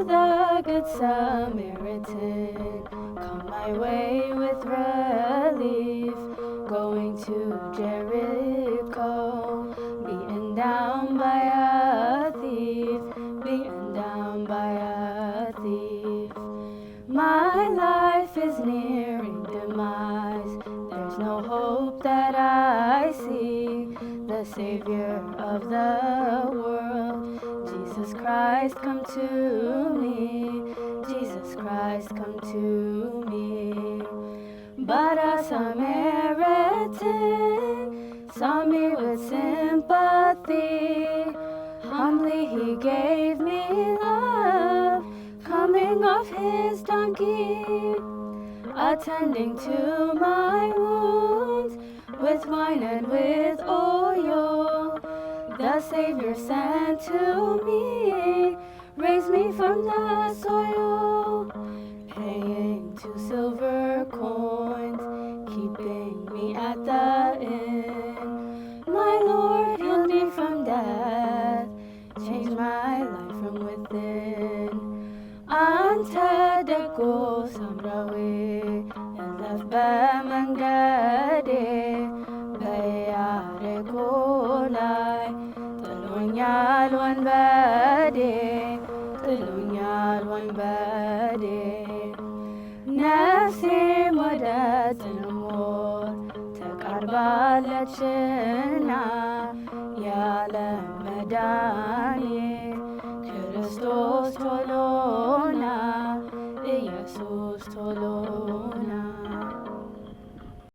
the Good Samaritan, come my way with relief, going to Jericho, beaten down by a thief, beaten down by a thief. My life is nearing demise, there's no hope that I see. The Savior of the world, Jesus Christ, come to me. Jesus Christ, come to me. But a Samaritan saw me with sympathy. Humbly he gave me love, coming off his donkey, attending to my wounds with wine and with oil. The Savior sent to me, raised me from the soil, paying 2 silver coins, keeping me at the inn. My Lord healed me from death, changed my life from within. Antedeko samrawe elef bemengede beyare kolai ጥሎኛል ወንበዴ ጥሎኛል ወንበዴ ነፍሴም ወደ ጥልሞት ተቃርባለችና የዓለም መድኃኒት ክርስቶስ ቶሎና ኢየሱስ ቶሎና